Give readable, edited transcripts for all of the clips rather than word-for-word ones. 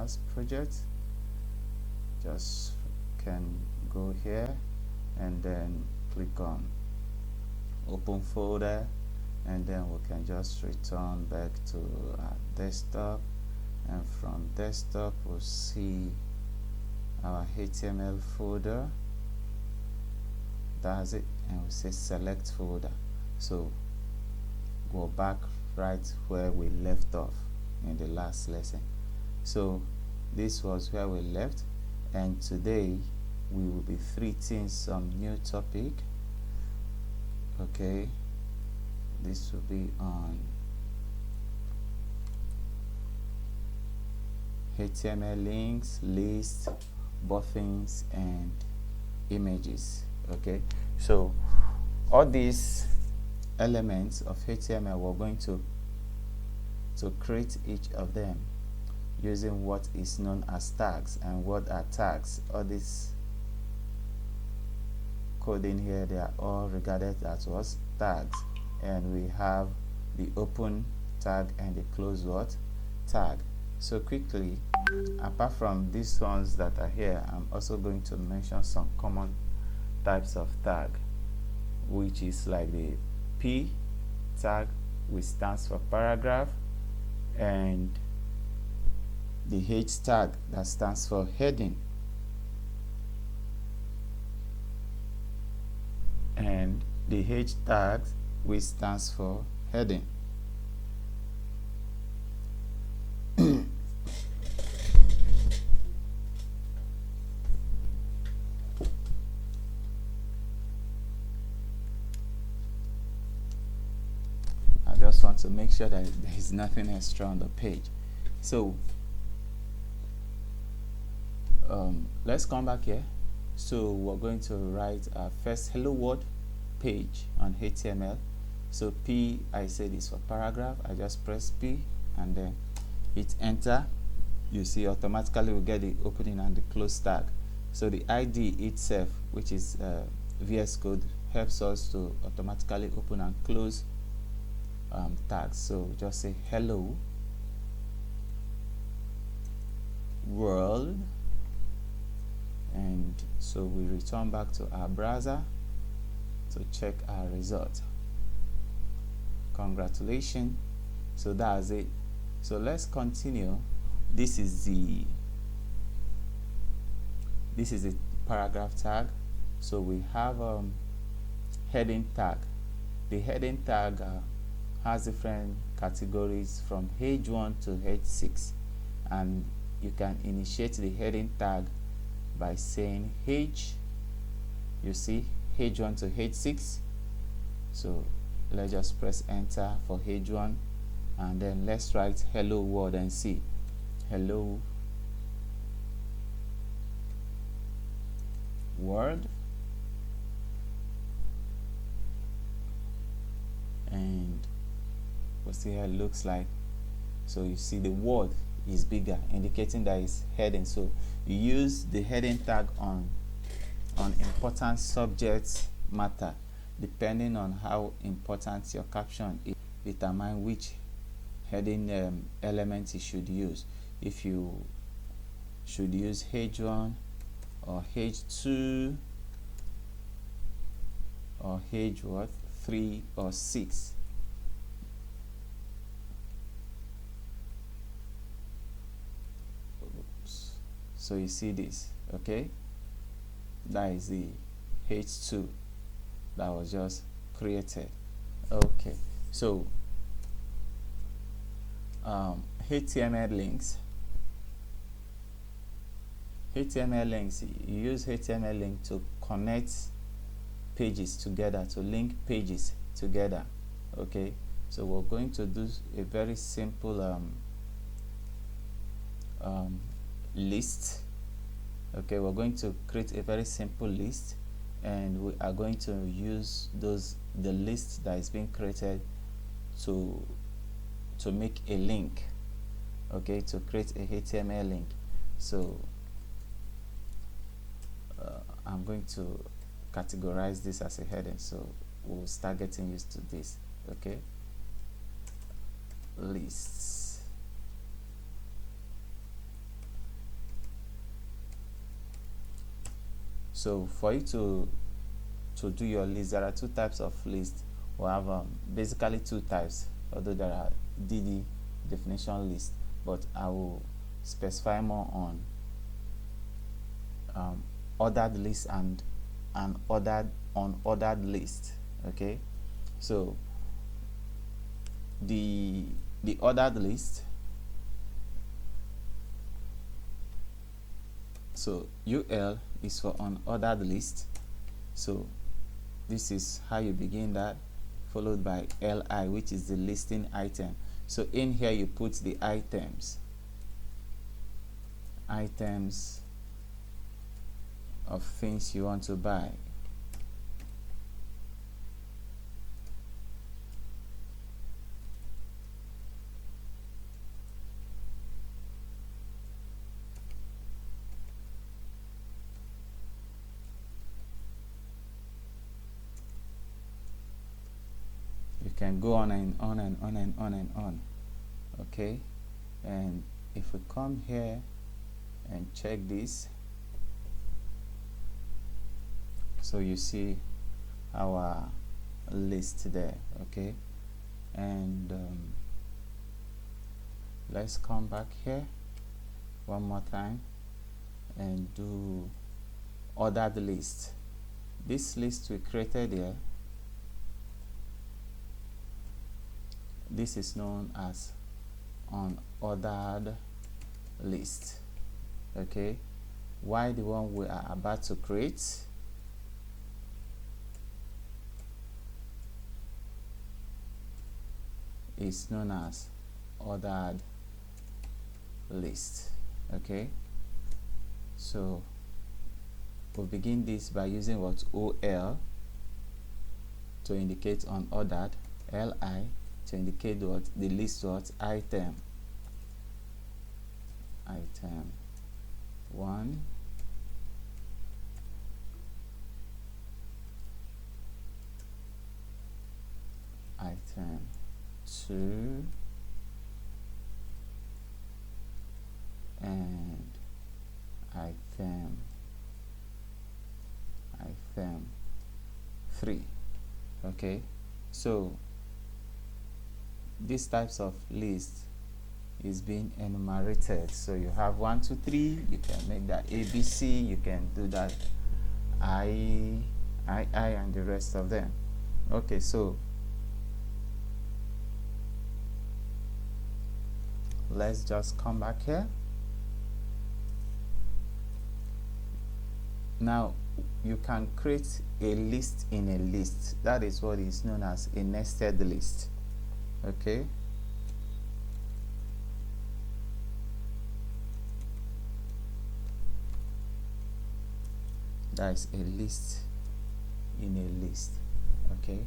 class project, just can go here and then click on open folder, and then we can just return back to our desktop, and from desktop we'll see our HTML folder. That's it, and we say select folder. So go back right where we left off in the last lesson. So this was where we left, and today we will be treating some new topic. Okay, this will be on HTML links, lists, buttons, and images. Okay, so all these elements of HTML, we're going to create each of them using what is known as tags. And what are tags? All this coding here, they are all regarded as what? Tags. And we have the open tag and the close what? Tag. So quickly, apart from these ones that are here, I'm also going to mention some common types of tag, which is like the P tag, which stands for paragraph, and the H tag, that stands for heading, and the H tag, which stands for heading. I just want to make sure that there is nothing extra on the page. So let's come back here. So we're going to write our first hello world page on HTML. So P, I said, is for paragraph. I just press P and then hit enter. You see automatically we get the opening and the close tag. So the ID itself, which is VS Code, helps us to automatically open and close tags. So just say hello world, and so we return back to our browser to check our result. Congratulations. So that's it. So let's continue. This is the paragraph tag. So we have heading tag. The heading tag has different categories from H1 to H6, and you can initiate the heading tag by saying H. You see H1 to H6. So let's just press enter for H1, and then let's write hello world and see hello world, and we'll see how it looks like. So you see the word is bigger, indicating that it's heading. So you use the heading tag on important subject matter. Depending on how important your caption is, determine which heading element you should use. If you should use H1 or H2 or H3 or 6. So you see this, okay? That is the H2 that was just created. Okay, so HTML links. HTML links, you use HTML link to connect pages together, to link pages together. Okay, so we're going to do a very simple list. Okay, we're going to create a very simple list, and we are going to use the list that is being created to make a link. Okay, to create a HTML link. So I'm going to categorize this as a heading, so we'll start getting used to this. Okay, lists. So for you to do your list, there are two types of list. We have basically two types, although there are DD definition list, but I will specify more on ordered list and unordered list. Okay, so the ordered list, so UL is for unordered list. So this is how you begin that, followed by LI, which is the listing item. So in here you put the items of things you want to buy. You can go on and on and on and on and on. Okay, and if we come here and check this, so you see our list there. Okay, and let's come back here one more time and do ordered list. This list we created here, this is known as unordered list. Okay, why the one we are about to create is known as ordered list. Okay, so we'll begin this by using what OL to indicate unordered, LI to indicate what the list, what item 1, item 2, and item 3. Okay, so these types of lists is being enumerated. So you have 1, 2, 3. You can make that ABC. You can do that I, and the rest of them. Okay, so let's just come back here. Now you can create a list in a list. That is what is known as a nested list. Okay, that is a list in a list. Okay,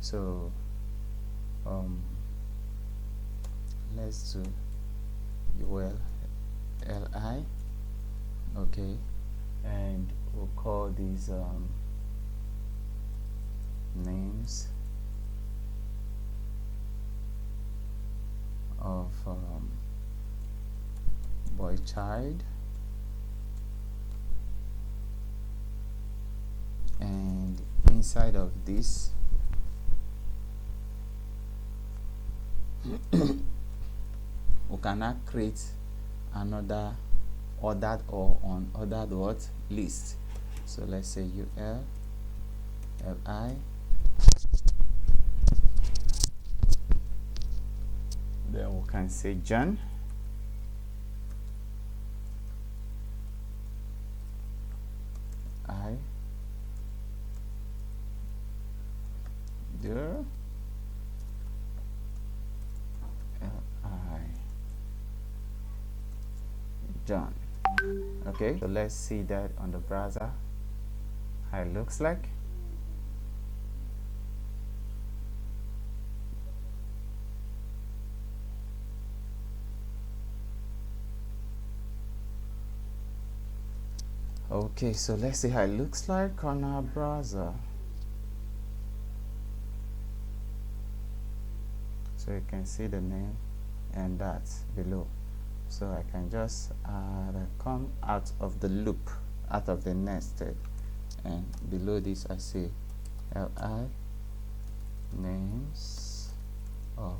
so let's do UL LI. Okay, and we'll call these names of boy child, and inside of this we can now create another ordered or unordered what list. So let's say UL LI, then we can say John, I, there, LI, John. Okay, so let's see that on the browser how it looks like. Okay, so let's see how it looks like on our browser. So you can see the name and that below. So I can just come out of the loop, out of the nested. and below this I say li names of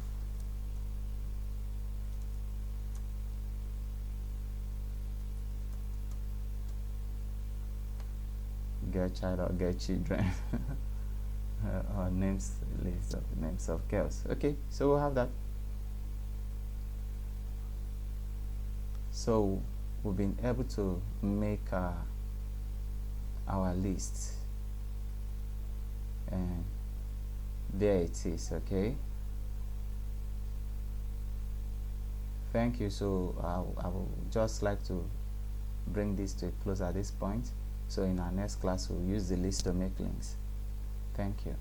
get child or get children or names, list of names of girls. Okay, so we'll have that. So we've been able to make our list, and there it is. Okay, thank you. So I would just like to bring this to a close at this point. So in our next class we'll use the list to make links. Thank you.